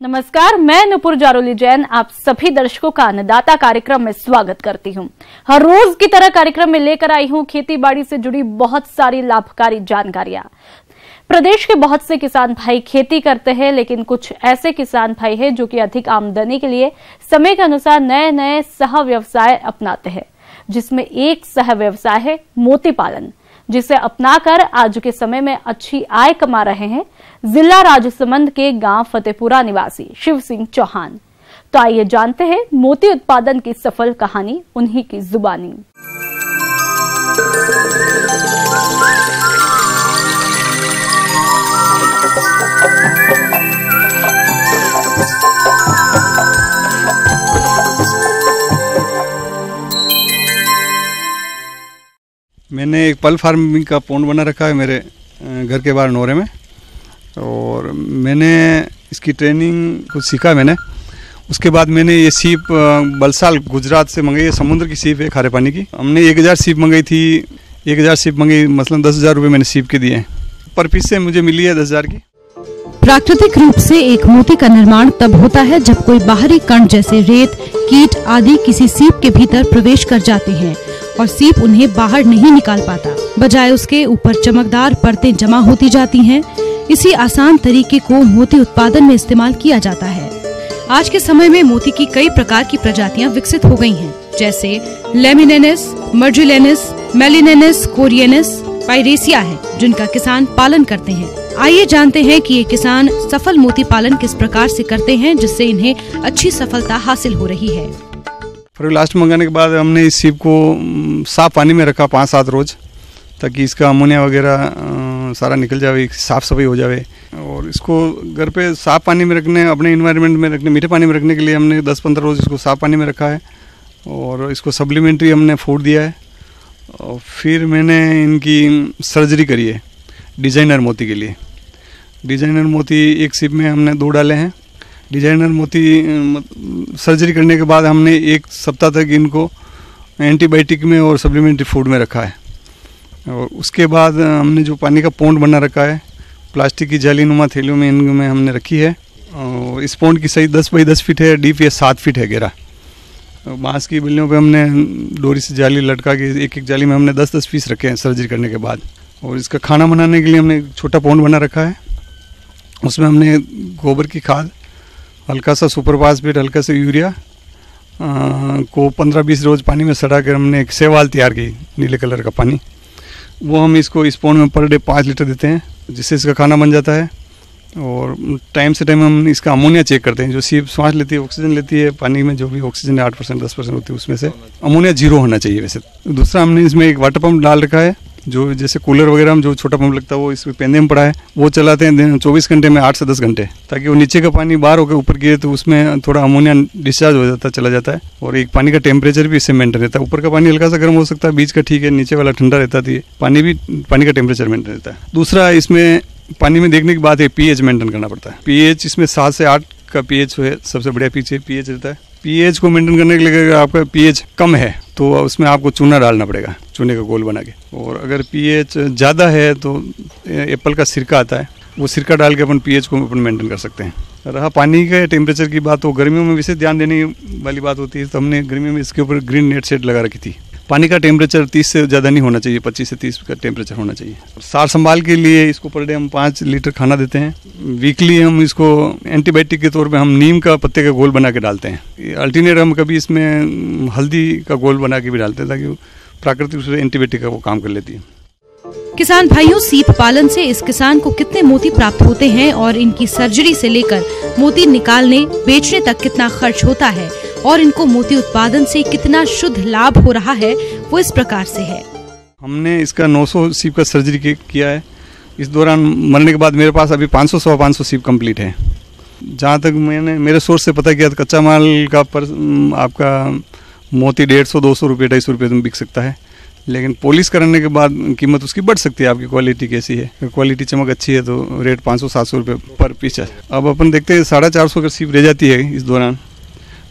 नमस्कार, मैं नुपुर जारोली जैन आप सभी दर्शकों का अन्नदाता कार्यक्रम में स्वागत करती हूं। हर रोज की तरह कार्यक्रम में लेकर आई हूं खेती बाड़ी से जुड़ी बहुत सारी लाभकारी जानकारियां। प्रदेश के बहुत से किसान भाई खेती करते हैं, लेकिन कुछ ऐसे किसान भाई हैं जो कि अधिक आमदनी के लिए समय के अनुसार नए नए सह व्यवसाय अपनाते हैं, जिसमें एक सह व्यवसाय है मोती पालन, जिसे अपनाकर आज के समय में अच्छी आय कमा रहे हैं जिला राजसमंद के गांव फतेहपुरा निवासी शिव सिंह चौहान। तो आइए जानते हैं मोती उत्पादन की सफल कहानी उन्हीं की जुबानी। मैंने एक पल फार्मिंग का पॉन्ड बना रखा है मेरे घर के बाहर नोरे में, और मैंने इसकी ट्रेनिंग कुछ सीखा मैंने। उसके बाद मैंने ये सीप बलसाल गुजरात से मंगाई है, समुद्र की सीप है खारे पानी की। हमने 1000 सीप मंगाई थी, 1000 सीप मंगाई, मसलन 10,000 रुपये मैंने सीप के दिए हैं। पर पीस से मुझे मिली है 10,000 की। प्राकृतिक रूप से एक मोती का निर्माण तब होता है जब कोई बाहरी कण जैसे रेत, कीट आदि किसी सीप के भीतर प्रवेश कर जाते हैं और सीप उन्हें बाहर नहीं निकाल पाता। बजाय उसके ऊपर चमकदार परतें जमा होती जाती हैं। इसी आसान तरीके को मोती उत्पादन में इस्तेमाल किया जाता है। आज के समय में मोती की कई प्रकार की प्रजातियां विकसित हो गई हैं, जैसे लेमिनेनिस, मर्जिलेनिस, मेलिनेनिस, कोरिएनिस, पायरेसिया है, जिनका किसान पालन करते हैं। आइए जानते हैं कि ये किसान सफल मोती पालन किस प्रकार से करते हैं, जिससे इन्हें अच्छी सफलता हासिल हो रही है। फिर लास्ट मंगाने के बाद हमने इस सीप को साफ पानी में रखा 5-7 रोज, ताकि इसका अमोनिया वगैरह सारा निकल जाए, साफ सफाई हो जाए। और इसको घर पे साफ पानी में रखने, अपने इन्वायरमेंट में रखने, मीठे पानी में रखने के लिए हमने 10-15 रोज इसको साफ पानी में रखा है, और इसको सप्लीमेंट्री हमने फूड दिया है। और फिर मैंने इनकी सर्जरी करी है डिजाइनर मोती के लिए। डिजाइनर मोती एक सीप में हमने 2 डाले हैं। डिजाइनर मोती सर्जरी करने के बाद हमने 1 सप्ताह तक इनको एंटीबायोटिक में और सप्लीमेंट्री फूड में रखा है। और उसके बाद हमने जो पानी का पॉन्ड बना रखा है, प्लास्टिक की जालीनुमा थैलियों में इनमें हमने रखी है। और इस पॉन्ड की सही 10 बाई 10 फीट है, डीप ये 7 फीट है गहरा। बांस की बिल्लियों पे हमने डोरी से जाली लटका के एक जाली में हमने 10-10 पीस रखे हैं सर्जरी करने के बाद। और इसका खाना बनाने के लिए हमने एक छोटा पॉन्ड बना रखा है। उसमें हमने गोबर की खाद, हल्का सा सुपर फास्फेट, हल्का सा यूरिया को 15-20 रोज पानी में सड़ा कर हमने एक सेवाल तैयार की, नीले कलर का पानी। वो हम इसको इस पॉन्ड में पर डे 5 लीटर देते हैं, जिससे इसका खाना बन जाता है। और टाइम से टाइम हम इसका अमोनिया चेक करते हैं। जो सीप सांस लेती है, ऑक्सीजन लेती है, पानी में जो भी ऑक्सीजन 8% 10% होती है, उसमें से अमोनिया 0 होना चाहिए वैसे। दूसरा हमने इसमें एक वाटर पंप डाल रखा है, जो जैसे कूलर वगैरह में जो छोटा पंप लगता है वो इसमें पेंदे में पड़ा है, वो चलाते हैं 24 घंटे में 8 से 10 घंटे, ताकि वो नीचे का पानी बाहर होकर ऊपर गिरे तो उसमें थोड़ा अमोनिया डिस्चार्ज हो जाता है, चला जाता है। और एक पानी का टेम्परेचर भी इससे मेंटेन रहता है। ऊपर का पानी हल्का सा गर्म हो सकता है, बीच का ठीक है, नीचे वाला ठंडा रहता है, पानी का टेम्परेचर मेंटेन रहता है। दूसरा इसमें पानी में देखने की बात है, पीएच मेंटेन करना पड़ता है। पीएच इसमें 7 से 8 का पीएच है, सबसे बढ़िया पीएच रहता है। पीएच को मेंटेन करने के लिए अगर आपका पीएच कम है तो उसमें आपको चूना डालना पड़ेगा, चूने का घोल बना के। और अगर पीएच ज़्यादा है तो एप्पल का सिरका आता है, वो सिरका डाल के अपन पीएच को अपन मेंटेन कर सकते हैं। रहा पानी के टेम्परेचर की बात, तो गर्मियों में विशेष ध्यान देने वाली बात होती है, तो हमने गर्मियों में इसके ऊपर ग्रीन नेट सेट लगा रखी थी। पानी का टेम्परेचर 30 से ज़्यादा नहीं होना चाहिए, 25 से 30 का टेम्परेचर होना चाहिए। सार संभाल के लिए इसको पर डे हम 5 लीटर खाना देते हैं। वीकली हम इसको एंटीबायोटिक के तौर पे हम नीम का पत्ते का घोल बना के डालते हैं। अल्टरनेट हम कभी इसमें हल्दी का घोल बना के भी डालते हैं, ताकि प्राकृतिक रूप से एंटीबायोटिक का वो काम कर लेती है। किसान भाइयों, सीप पालन से इस किसान को कितने मोती प्राप्त होते हैं और इनकी सर्जरी से लेकर मोती निकालने बेचने तक कितना खर्च होता है और इनको मोती उत्पादन से कितना शुद्ध लाभ हो रहा है, वो इस प्रकार से है। हमने इसका 900 सीप का सर्जरी किया है। इस दौरान मरने के बाद मेरे पास अभी 500 सीप कंप्लीट है। जहाँ तक मैंने मेरे सोर्स से पता किया, कच्चा माल का आपका मोती 150, 200 रुपये, 250 रुपये में बिक सकता है, लेकिन पॉलिश कराने के बाद कीमत उसकी बढ़ सकती है। आपकी क्वालिटी कैसी है, क्वालिटी चमक अच्छी है तो रेट 500-700 रुपये पर पीस है। अब अपन देखते हैं 450 अगर सीप रह जाती है इस दौरान,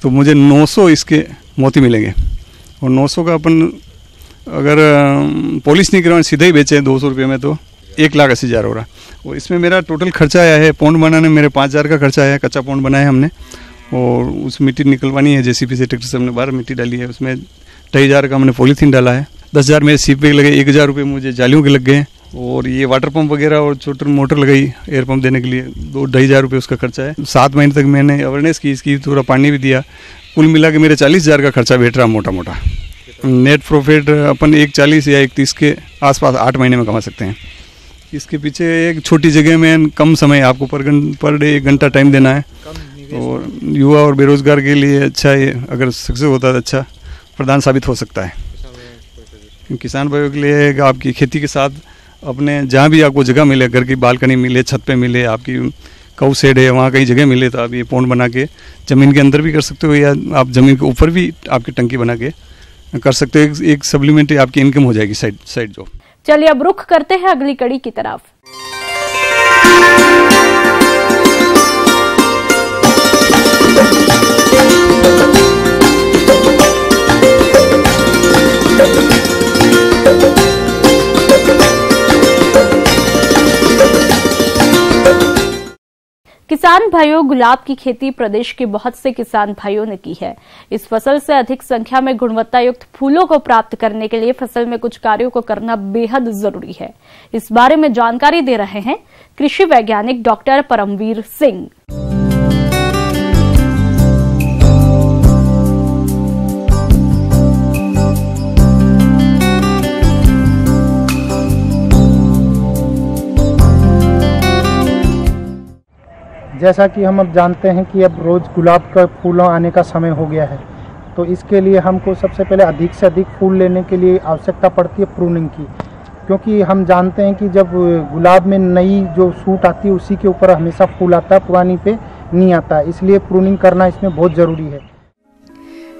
तो मुझे 900 इसके मोती मिलेंगे। और 900 का अपन अगर पॉलिश नहीं करवाएं, सीधा ही बेचें 200 रुपये में, तो 1,80,000 हो रहा। और इसमें मेरा टोटल खर्चा आया है, पौंड बनाने में मेरे 5,000 का खर्चा आया है। कच्चा पौंड बनाया हमने और उस मिट्टी निकलवानी है, जेसीबी से ट्रैक्टर से हमने बाहर मिट्टी डाली है। उसमें 2,500 का हमने पॉलीथीन डाला है। 10,000 मेरे सीप पे लगे, 1,000 रुपये मुझे जालियों के लग गए और ये वाटर पंप वगैरह और छोटी मोटर लगाई एयर पंप देने के लिए, 2-2,500 रुपये उसका खर्चा है। 7 महीने तक मैंने अवेयरनेस की इसकी, थोड़ा पानी भी दिया। कुल मिला के मेरे 40,000 का खर्चा बैठ रहा मोटा मोटा। नेट प्रॉफिट अपन 1,40 या 1,30 के आसपास 8 महीने में कमा सकते हैं। इसके पीछे एक छोटी जगह में कम समय, आपको पर डे 1 घंटा टाइम देना है और युवा और बेरोजगार के लिए अच्छा है। अगर सक्सेस होता है तो अच्छा प्रदान साबित हो सकता है। किसान भाइयों के लिए आपकी खेती के साथ अपने जहाँ भी आपको जगह मिले, घर की बालकनी मिले, छत पे मिले, आपकी काऊ शेड है, वहाँ कहीं जगह मिले तो आप ये पौंड बना के ज़मीन के अंदर भी कर सकते हो या आप ज़मीन के ऊपर भी आपकी टंकी बना के कर सकते हो। एक सप्लीमेंट्री आपकी इनकम हो जाएगी साइड जॉब। चलिए अब रुख करते हैं अगली कड़ी की तरफ। किसान भाइयों, गुलाब की खेती प्रदेश के बहुत से किसान भाइयों ने की है। इस फसल से अधिक संख्या में गुणवत्ता युक्त फूलों को प्राप्त करने के लिए फसल में कुछ कार्यों को करना बेहद जरूरी है। इस बारे में जानकारी दे रहे हैं कृषि वैज्ञानिक डॉक्टर परमवीर सिंह। जैसा कि हम अब जानते हैं कि अब रोज़ गुलाब का फूलों आने का समय हो गया है, तो इसके लिए हमको सबसे पहले अधिक से अधिक फूल लेने के लिए आवश्यकता पड़ती है प्रूनिंग की, क्योंकि हम जानते हैं कि जब गुलाब में नई जो सूट आती है उसी के ऊपर हमेशा फूल आता है, पुरानी पे नहीं आता है। इसलिए प्रूनिंग करना इसमें बहुत ज़रूरी है।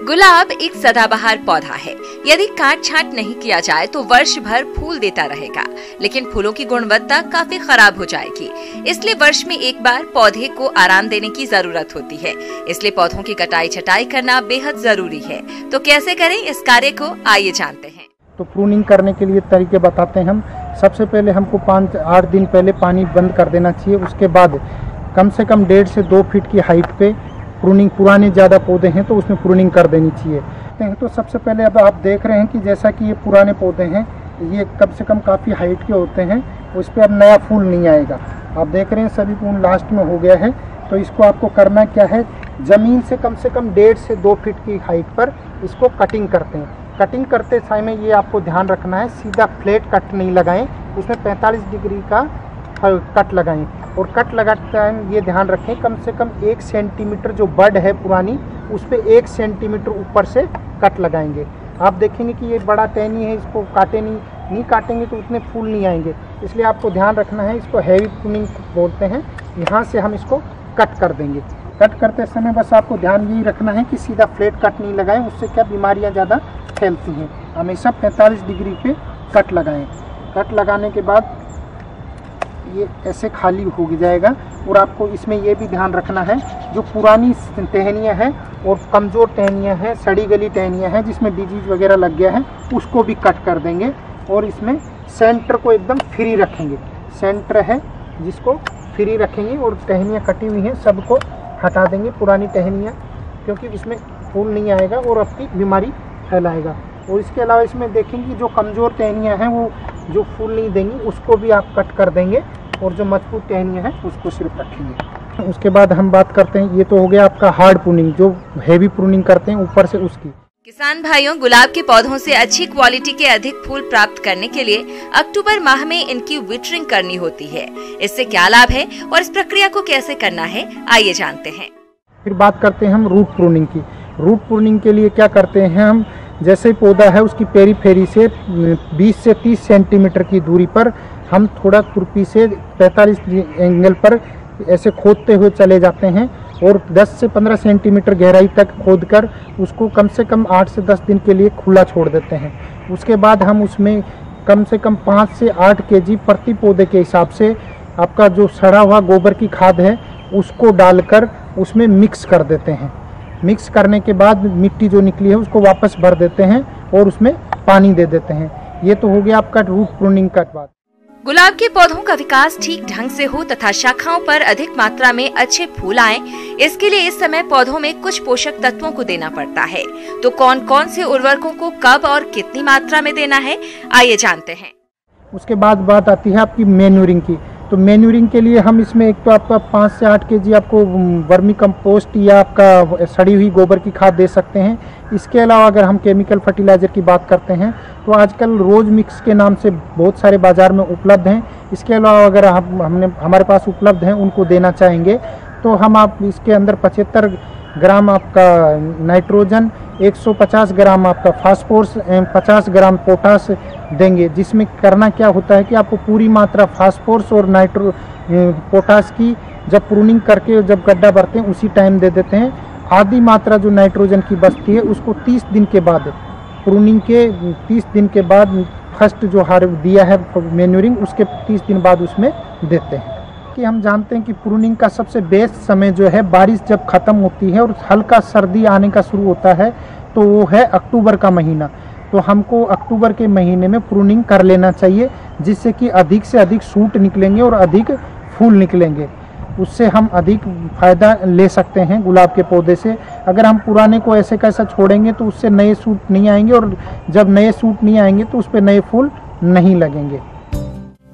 गुलाब एक सदाबहार पौधा है। यदि काट छांट नहीं किया जाए तो वर्ष भर फूल देता रहेगा, लेकिन फूलों की गुणवत्ता काफी खराब हो जाएगी। इसलिए वर्ष में एक बार पौधे को आराम देने की जरूरत होती है। इसलिए पौधों की कटाई छटाई करना बेहद जरूरी है। तो कैसे करें इस कार्य को, आइए जानते हैं। तो प्रूनिंग करने के लिए तरीके बताते हैं हम। सबसे पहले हमको 5-8 दिन पहले पानी बंद कर देना चाहिए। उसके बाद कम से कम 1.5 से 2 फीट की हाइट पे प्रूनिंग, पुराने ज़्यादा पौधे हैं तो उसमें प्रूनिंग कर देनी चाहिए। तो सबसे पहले अब आप देख रहे हैं कि जैसा कि ये पुराने पौधे हैं, ये कम से कम काफ़ी हाइट के होते हैं, उस पर अब नया फूल नहीं आएगा। आप देख रहे हैं सभी फूल लास्ट में हो गया है। तो इसको आपको करना क्या है, ज़मीन से कम 1.5 से 2 फीट की हाइट पर इसको कटिंग करते हैं। कटिंग करते समय में ये आपको ध्यान रखना है, सीधा फ्लैट कट नहीं लगाएं, उसमें 45 डिग्री का कट लगाएं। और कट लगाते टाइम ये ध्यान रखें कम से कम 1 सेंटीमीटर जो बड है पुरानी, उस पर 1 सेंटीमीटर ऊपर से कट लगाएंगे। आप देखेंगे कि ये बड़ा टहनी है, इसको नहीं काटेंगे तो उतने फूल नहीं आएंगे। इसलिए आपको ध्यान रखना है, इसको हैवी प्रूनिंग बोलते हैं। यहाँ से हम इसको कट कर देंगे। कट करते समय बस आपको ध्यान यही रखना है कि सीधा फ्लैट कट नहीं लगाएं, उससे क्या बीमारियाँ ज़्यादा फैलती हैं। हमेशा 45 डिग्री पे कट लगाएं। कट लगाने के बाद ये ऐसे खाली हो जाएगा। और आपको इसमें ये भी ध्यान रखना है, जो पुरानी टहनियाँ हैं और कमज़ोर टहनियाँ हैं, सड़ी गली टहनियाँ हैं जिसमें डिजीज वगैरह लग गया है, उसको भी कट कर देंगे। और इसमें सेंटर को एकदम फ्री रखेंगे। सेंटर है जिसको फ्री रखेंगे और टहनियाँ कटी हुई हैं सबको हटा देंगे, पुरानी टहनियाँ, क्योंकि इसमें फूल नहीं आएगा और आपकी बीमारी फैलाएगा। और इसके अलावा इसमें देखेंगे जो कमज़ोर टहनियाँ हैं वो जो फूल नहीं देंगी उसको भी आप कट कर देंगे और जो मजबूत टहनियाँ हैं उसको सिर्फ रखेंगे। उसके बाद हम बात करते हैं, ये तो हो गया आपका हार्ड प्रूनिंग, जो हैवी प्रूनिंग करते हैं ऊपर से उसकी। किसान भाइयों, गुलाब के पौधों से अच्छी क्वालिटी के अधिक फूल प्राप्त करने के लिए अक्टूबर माह में इनकी विटरिंग करनी होती है। इससे क्या लाभ है और इस प्रक्रिया को कैसे करना है, आइए जानते हैं। फिर बात करते हैं हम रूट प्रूनिंग की। रूट प्रूनिंग के लिए क्या करते हैं हम, जैसे पौधा है उसकी पेरीफेरी से 20 से 30 सेंटीमीटर की दूरी पर हम थोड़ा खुरपी से 45 एंगल पर ऐसे खोदते हुए चले जाते हैं और 10 से 15 सेंटीमीटर गहराई तक खोदकर उसको कम से कम 8 से 10 दिन के लिए खुला छोड़ देते हैं। उसके बाद हम उसमें कम से कम 5 से 8 केजी प्रति पौधे के हिसाब से आपका जो सड़ा हुआ गोबर की खाद है उसको डालकर उसमें मिक्स कर देते हैं। मिक्स करने के बाद मिट्टी जो निकली है उसको वापस भर देते हैं और उसमें पानी दे देते हैं। ये तो हो गया आपका रूट प्रूनिंग का बात। गुलाब के पौधों का विकास ठीक ढंग से हो तथा शाखाओं पर अधिक मात्रा में अच्छे फूल आए, इसके लिए इस समय पौधों में कुछ पोषक तत्वों को देना पड़ता है। तो कौन कौन से उर्वरकों को कब और कितनी मात्रा में देना है, आइए जानते हैं। उसके बाद बात आती है आपकी मैन्यूरिंग की। तो मैन्यूरिंग के लिए हम इसमें एक तो आपका 5 से 8 केजी आपको वर्मी कंपोस्ट या आपका सड़ी हुई गोबर की खाद दे सकते हैं। इसके अलावा अगर हम केमिकल फर्टिलाइज़र की बात करते हैं तो आजकल रोज मिक्स के नाम से बहुत सारे बाज़ार में उपलब्ध हैं। इसके अलावा अगर हमारे पास उपलब्ध हैं उनको देना चाहेंगे तो हम आप इसके अंदर 75 ग्राम आपका नाइट्रोजन, 150 ग्राम आपका फास्फोरस, 50 ग्राम पोटास देंगे। जिसमें करना क्या होता है कि आपको पूरी मात्रा फास्फोरस और पोटास की जब प्रूनिंग करके जब गड्ढा भरते हैं उसी टाइम दे देते हैं। आधी मात्रा जो नाइट्रोजन की बचती है उसको 30 दिन के बाद, प्रूनिंग के 30 दिन के बाद फर्स्ट जो हार दिया है मैन्यूरिंग, उसके 30 दिन बाद उसमें देते हैं। कि हम जानते हैं कि प्रूनिंग का सबसे बेस्ट समय जो है बारिश जब ख़त्म होती है और हल्का सर्दी आने का शुरू होता है तो वो है अक्टूबर का महीना। तो हमको अक्टूबर के महीने में प्रूनिंग कर लेना चाहिए, जिससे कि अधिक से अधिक सूट निकलेंगे और अधिक फूल निकलेंगे। उससे हम अधिक फ़ायदा ले सकते हैं गुलाब के पौधे से। अगर हम पुराने को ऐसे कैसा छोड़ेंगे तो उससे नए सूट नहीं आएंगे, और जब नए सूट नहीं आएंगे तो उस पर नए फूल नहीं लगेंगे।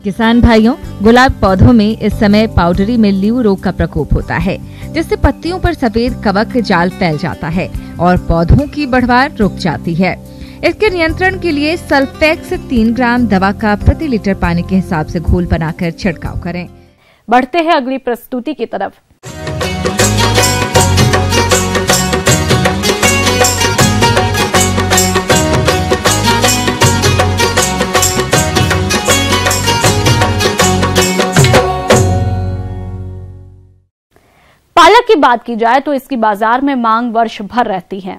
किसान भाइयों, गुलाब पौधों में इस समय पाउडरी मिल्ड्यू रोग का प्रकोप होता है, जिससे पत्तियों पर सफेद कवक जाल फैल जाता है और पौधों की बढ़वार रुक जाती है। इसके नियंत्रण के लिए सल्फेक्स 3 ग्राम दवा का प्रति लीटर पानी के हिसाब से घोल बनाकर छिड़काव करें। बढ़ते हैं अगली प्रस्तुति की तरफ। पालक की बात की जाए तो इसकी बाजार में मांग वर्ष भर रहती है।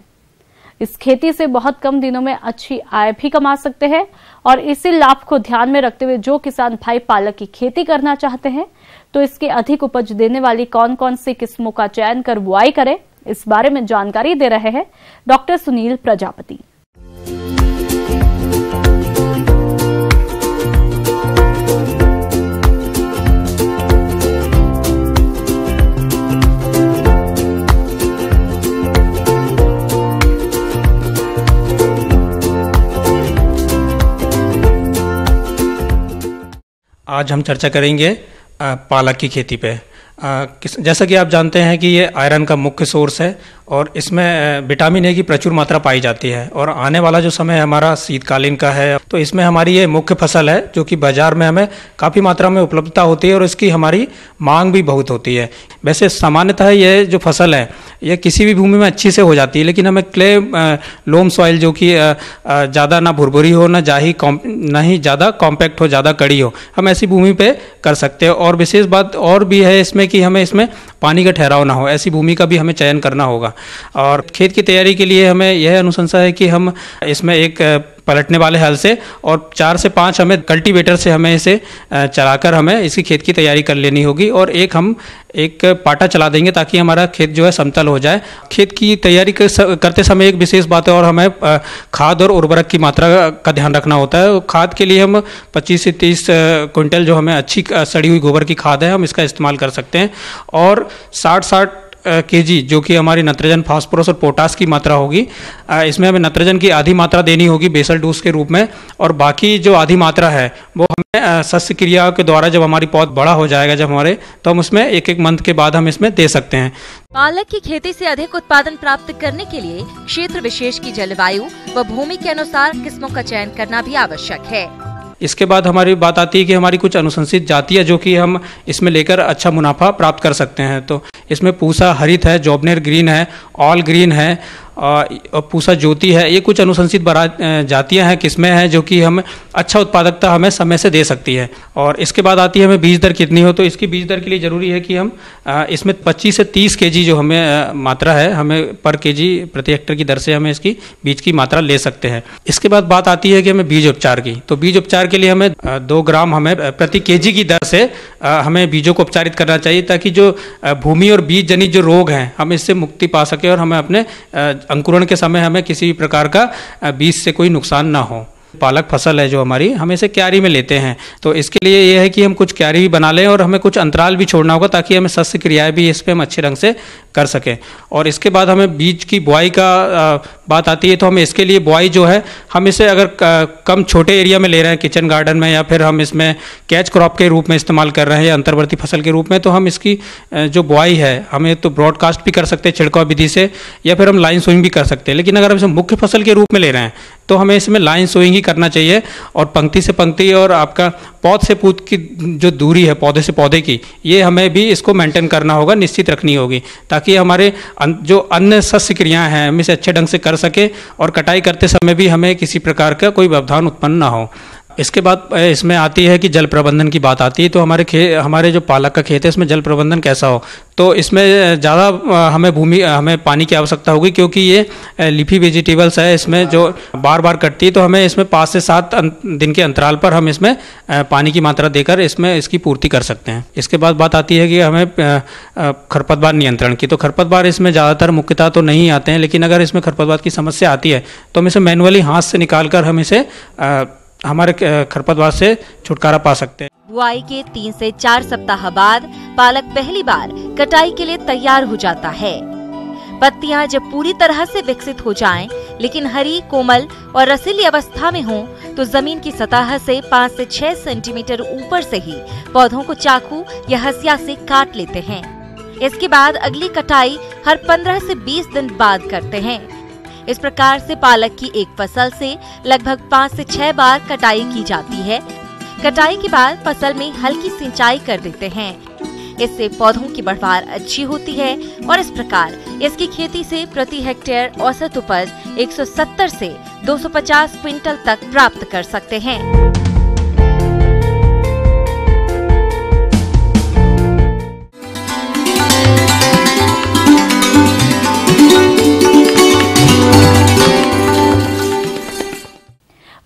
इस खेती से बहुत कम दिनों में अच्छी आय भी कमा सकते हैं, और इसी लाभ को ध्यान में रखते हुए जो किसान भाई पालक की खेती करना चाहते हैं तो इसके अधिक उपज देने वाली कौन कौन सी किस्मों का चयन कर बुआई करें, इस बारे में जानकारी दे रहे हैं डॉक्टर सुनील प्रजापति। आज हम चर्चा करेंगे पालक की खेती पे। जैसा कि आप जानते हैं कि ये आयरन का मुख्य सोर्स है और इसमें विटामिन ए की प्रचुर मात्रा पाई जाती है, और आने वाला जो समय हमारा शीतकालीन का है तो इसमें हमारी ये मुख्य फसल है जो कि बाजार में हमें काफ़ी मात्रा में उपलब्धता होती है और इसकी हमारी मांग भी बहुत होती है। वैसे सामान्यतः ये जो फसल है ये किसी भी भूमि में अच्छी से हो जाती है, लेकिन हमें क्ले लोम सॉइल जो कि ज़्यादा ना भुरभुरी हो, ना ही ज़्यादा कॉम्पैक्ट हो, ज़्यादा कड़ी हो, हम ऐसी भूमि पे कर सकते हैं। और विशेष बात और भी है इसमें कि हमें इसमें पानी का ठहराव ना हो, ऐसी भूमि का भी हमें चयन करना होगा। और खेत की तैयारी के लिए हमें यह अनुशंसा है कि हम इसमें एक पलटने वाले हल से और 4 से 5 हमें कल्टीवेटर से हमें इसे चलाकर हमें इसकी खेत की तैयारी कर लेनी होगी, और हम एक पाटा चला देंगे ताकि हमारा खेत जो है समतल हो जाए। खेत की तैयारी करते समय एक विशेष बात है, और हमें खाद और उर्वरक की मात्रा का ध्यान रखना होता है। खाद के लिए हम 25 से 30 क्विंटल जो हमें अच्छी सड़ी हुई गोबर की खाद है हम इसका इस्तेमाल कर सकते हैं, और 60 केजी जो कि हमारी नाइट्रोजन, फास्फोरस और पोटास की मात्रा होगी, इसमें हमें नाइट्रोजन की आधी मात्रा देनी होगी बेसल डोज के रूप में, और बाकी जो आधी मात्रा है वो हमें शस्य क्रिया के द्वारा जब हमारी पौध बड़ा हो जाएगा तो हम उसमें एक मंथ के बाद हम इसमें दे सकते हैं। पालक की खेती से अधिक उत्पादन प्राप्त करने के लिए क्षेत्र विशेष की जलवायु व भूमि के अनुसार किस्मों का चयन करना भी आवश्यक है। इसके बाद हमारी बात आती है कि हमारी कुछ अनुशंसित जातियाँ जो कि हम इसमें लेकर अच्छा मुनाफा प्राप्त कर सकते हैं। तो इसमें पूसा हरित है, जॉबनेर ग्रीन है, ऑल ग्रीन है और पूसा ज्योति है। ये कुछ अनुशंसित जातियाँ हैं, किस्में हैं जो कि हम अच्छा उत्पादकता हमें समय से दे सकती है। और इसके बाद आती है हमें बीज दर कितनी हो, तो इसकी बीज दर के लिए ज़रूरी है कि हम इसमें 25 से 30 केजी जो हमें मात्रा है हमें पर केजी प्रति हेक्टेयर की दर से हमें इसकी बीज की मात्रा ले सकते हैं। इसके बाद बात आती है कि हमें बीज उपचार की, तो बीज उपचार के लिए हमें 2 ग्राम हमें प्रति केजी की दर से हमें बीजों को उपचारित करना चाहिए, ताकि जो भूमि और बीज जनित जो रोग हैं हम इससे मुक्ति पा सके और हमें अपने अंकुरण के समय हमें किसी भी प्रकार का बीज से कोई नुकसान ना हो। पालक फसल है जो हमारी, हम इसे क्यारी में लेते हैं। तो इसके लिए ये है कि हम कुछ क्यारी भी बना लें और हमें कुछ अंतराल भी छोड़ना होगा ताकि हमें शस्य क्रियाएं भी इस पर हम अच्छे ढंग से कर सकें। और इसके बाद हमें बीज की बुआई का बात आती है, तो हमें इसके लिए बुआई जो है, हम इसे अगर कम छोटे एरिया में ले रहे हैं, किचन गार्डन में, या फिर हम इसमें कैच क्रॉप के रूप में इस्तेमाल कर रहे हैं या अंतर्वर्ती फसल के रूप में, तो हम इसकी जो बुआई है हमें तो ब्रॉडकास्ट भी कर सकते हैं छिड़काव विधि से, या फिर हम लाइन सोइंग भी कर सकते हैं। लेकिन अगर हम इसे मुख्य फसल के रूप में ले रहे हैं तो हमें इसमें लाइन सोइंग ही करना चाहिए। और पंक्ति से पंक्ति और आपका पौध से पौध की जो दूरी है, पौधे से पौधे की, ये हमें भी इसको मेंटेन करना होगा, निश्चित रखनी होगी, ताकि हमारे जो अन्य शस्य क्रियाएं हैं हम इसे अच्छे ढंग से कर सके और कटाई करते समय भी हमें किसी प्रकार का कोई व्यवधान उत्पन्न ना हो। इसके बाद इसमें आती है कि जल प्रबंधन की बात आती है। तो हमारे जो पालक का खेत है इसमें जल प्रबंधन कैसा हो, तो इसमें ज़्यादा हमें पानी की आवश्यकता होगी, क्योंकि ये लीफी वेजिटेबल्स है, इसमें जो बार बार कटती है, तो हमें इसमें 5 से 7 दिन के अंतराल पर हम इसमें पानी की मात्रा देकर इसमें इसकी पूर्ति कर सकते हैं। इसके बाद बात आती है कि हमें खरपतवार नियंत्रण की। तो खरपतवार इसमें ज़्यादातर मुख्यतः तो नहीं आते हैं, लेकिन अगर इसमें खरपतवार की समस्या आती है तो हम इसे मैनुअली हाथ से निकाल कर हम इसे हमारे खरपतवार से छुटकारा पा सकते हैं। बुआई के 3 से 4 सप्ताह बाद पालक पहली बार कटाई के लिए तैयार हो जाता है। पत्तियां जब पूरी तरह से विकसित हो जाएं, लेकिन हरी, कोमल और रसीली अवस्था में हों, तो जमीन की सतह से 5 से 6 सेंटीमीटर ऊपर से ही पौधों को चाकू या हंसिया से काट लेते हैं। इसके बाद अगली कटाई हर 15 से 20 दिन बाद करते हैं। इस प्रकार से पालक की एक फसल से लगभग 5 से 6 बार कटाई की जाती है। कटाई के बाद फसल में हल्की सिंचाई कर देते हैं। इससे पौधों की बढ़वार अच्छी होती है और इस प्रकार इसकी खेती से प्रति हेक्टेयर औसत उपज 170 से 250 क्विंटल तक प्राप्त कर सकते हैं।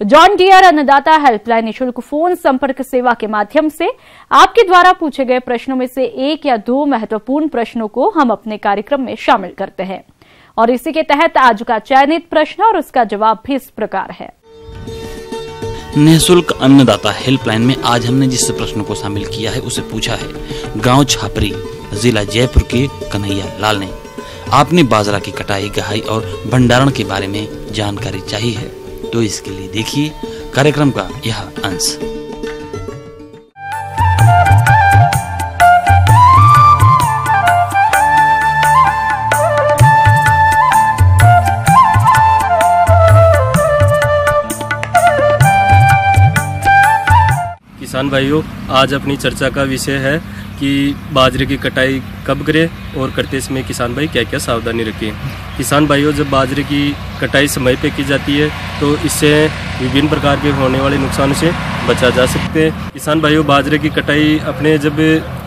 जॉन डियर अन्नदाता हेल्पलाइन निःशुल्क फोन संपर्क सेवा के माध्यम से आपके द्वारा पूछे गए प्रश्नों में से 1 या 2 महत्वपूर्ण प्रश्नों को हम अपने कार्यक्रम में शामिल करते हैं। और इसी के तहत आज का चयनित प्रश्न और उसका जवाब भी इस प्रकार है। निःशुल्क अन्नदाता हेल्पलाइन में आज हमने जिस प्रश्न को शामिल किया है उसे पूछा है गांव छापरी, जिला जयपुर के कन्हैया लाल ने। आपने बाजरा की कटाई, गहाई और भंडारण के बारे में जानकारी चाहिए है, तो इसके लिए देखिए कार्यक्रम का यह अंश। किसान भाइयों, आज अपनी चर्चा का विषय है कि बाजरे की कटाई कब करें और करते समय किसान भाई क्या क्या सावधानी रखें। किसान भाइयों, जब बाजरे की कटाई समय पे की जाती है तो इससे विभिन्न प्रकार के होने वाले नुकसानों से बचा जा सकते हैं। किसान भाइयों, बाजरे की कटाई अपने जब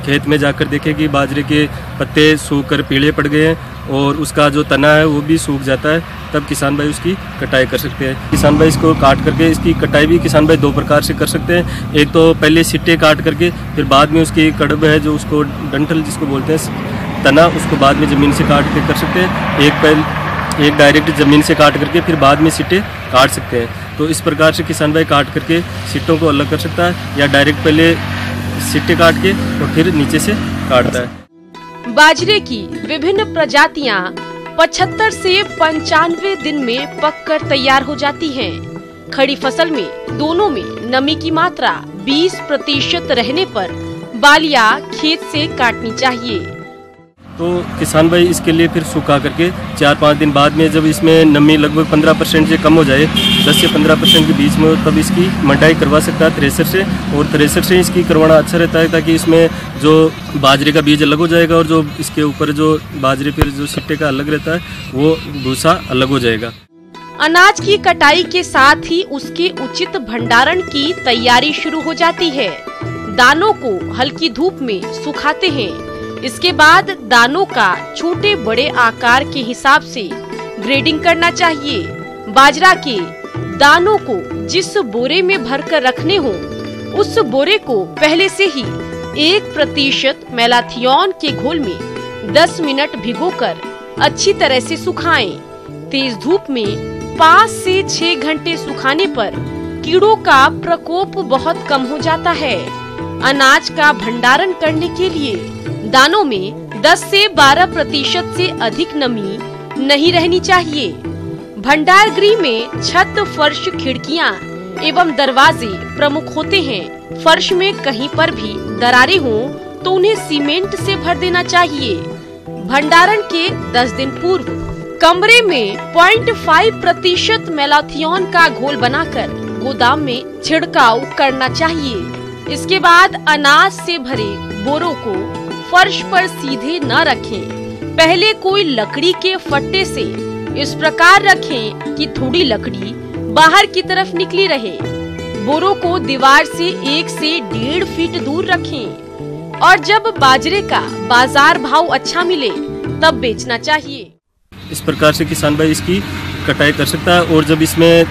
खेत में जाकर देखें कि बाजरे के पत्ते सूख कर पीले पड़ गए हैं और उसका जो तना है वो भी सूख जाता है, तब किसान भाई उसकी कटाई कर सकते हैं। किसान भाई इसको काट करके इसकी कटाई भी किसान भाई 2 प्रकार से कर सकते हैं। एक तो पहले सिट्टे काट करके फिर बाद में उसकी कड़ब है जो उसको डंठल जिसको बोलते हैं तना, उसको बाद में ज़मीन से काट के कर सकते हैं। एक डायरेक्ट ज़मीन से काट करके फिर बाद में सिट्टे काट सकते हैं। तो इस प्रकार से किसान भाई काट करके सिट्टों को अलग कर सकता है, या डायरेक्ट पहले सिट्टे काट के और फिर नीचे से काटता है। बाजरे की विभिन्न प्रजातियां 75 से 95 दिन में पककर तैयार हो जाती हैं। खड़ी फसल में दोनों में नमी की मात्रा 20% रहने पर बालियां खेत से काटनी चाहिए। तो किसान भाई इसके लिए फिर सूखा करके 4-5 दिन बाद में जब इसमें नमी लगभग 15% से कम हो जाए, 10 से 15% के बीच में, तब इसकी मटाई करवा सकता है थ्रेसर से। और थ्रेसर से इसकी करवाना अच्छा रहता है ताकि इसमें जो बाजरे का बीज अलग हो जाएगा और जो इसके ऊपर जो बाजरे पर जो सिट्टे का अलग रहता है वो भूसा अलग हो जाएगा। अनाज की कटाई के साथ ही उसके उचित भंडारण की तैयारी शुरू हो जाती है। दानों को हल्की धूप में सुखाते हैं। इसके बाद दानों का छोटे बड़े आकार के हिसाब से ग्रेडिंग करना चाहिए। बाजरा के दानों को जिस बोरे में भरकर रखने हो, उस बोरे को पहले से ही 1% मेलाथियोन के घोल में 10 मिनट भिगोकर अच्छी तरह से सुखाएं। तेज धूप में 5 से 6 घंटे सुखाने पर कीड़ों का प्रकोप बहुत कम हो जाता है। अनाज का भंडारण करने के लिए दानों में 10 से 12% से अधिक नमी नहीं रहनी चाहिए। भंडार गृह में छत, फर्श, खिड़कियां एवं दरवाजे प्रमुख होते हैं। फर्श में कहीं पर भी दरारें हों तो उन्हें सीमेंट से भर देना चाहिए। भंडारण के 10 दिन पूर्व कमरे में 0.5% मेलाथियोन का घोल बनाकर गोदाम में छिड़काव करना चाहिए। इसके बाद अनाज से भरे बोरों को फर्श पर सीधे न रखें। पहले कोई लकड़ी के फट्टे से इस प्रकार रखें कि थोड़ी लकड़ी बाहर की तरफ निकली रहे। बोरों को दीवार से 1 से 1.5 फीट दूर रखें और जब बाजरे का बाजार भाव अच्छा मिले तब बेचना चाहिए। इस प्रकार से किसान भाई इसकी कटाई कर सकता है। और जब इसमें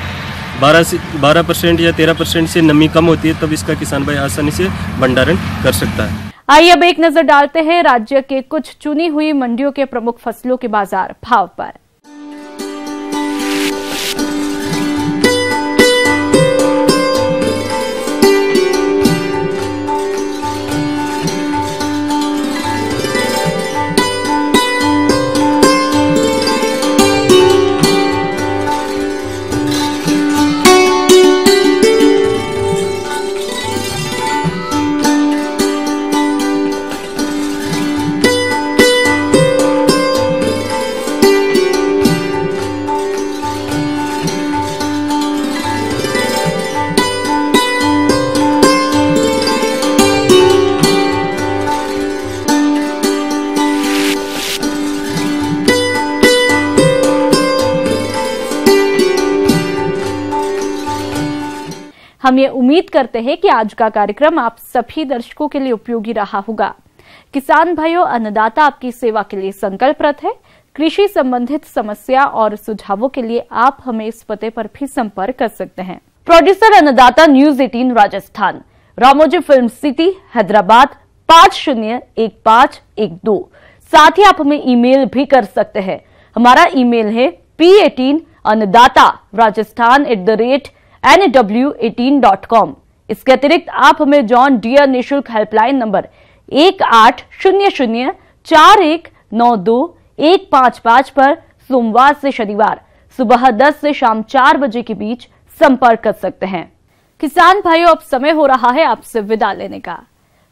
12% या 13% से नमी कम होती है तब इसका किसान भाई आसानी से भंडारण कर सकता है। आइए अब एक नजर डालते हैं राज्य के कुछ चुनी हुई मंडियों के प्रमुख फसलों के बाजार भाव पर। हम ये उम्मीद करते हैं कि आज का कार्यक्रम आप सभी दर्शकों के लिए उपयोगी रहा होगा। किसान भाइयों, अन्नदाता आपकी सेवा के लिए संकल्परत है। कृषि संबंधित समस्या और सुझावों के लिए आप हमें इस पते पर भी संपर्क कर सकते हैं। प्रोड्यूसर अन्नदाता news 18 Rajasthan, Ramoji film city, Hyderabad 501512। साथ ही आप हमें ईमेल भी कर सकते हैं। हमारा ईमेल है p18अन्नदाता@nw18.com। इसके अतिरिक्त आप हमें जॉन डियर निःशुल्क हेल्पलाइन नंबर 1800419215 पर सोमवार से शनिवार सुबह 10 से शाम 4 बजे के बीच संपर्क कर सकते हैं। किसान भाइयों, अब समय हो रहा है आपसे विदा लेने का,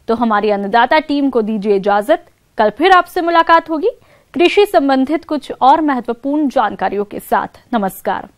तो हमारी अन्नदाता टीम को दीजिए इजाजत। कल फिर आपसे मुलाकात होगी कृषि संबंधित कुछ और महत्वपूर्ण जानकारियों के साथ। नमस्कार।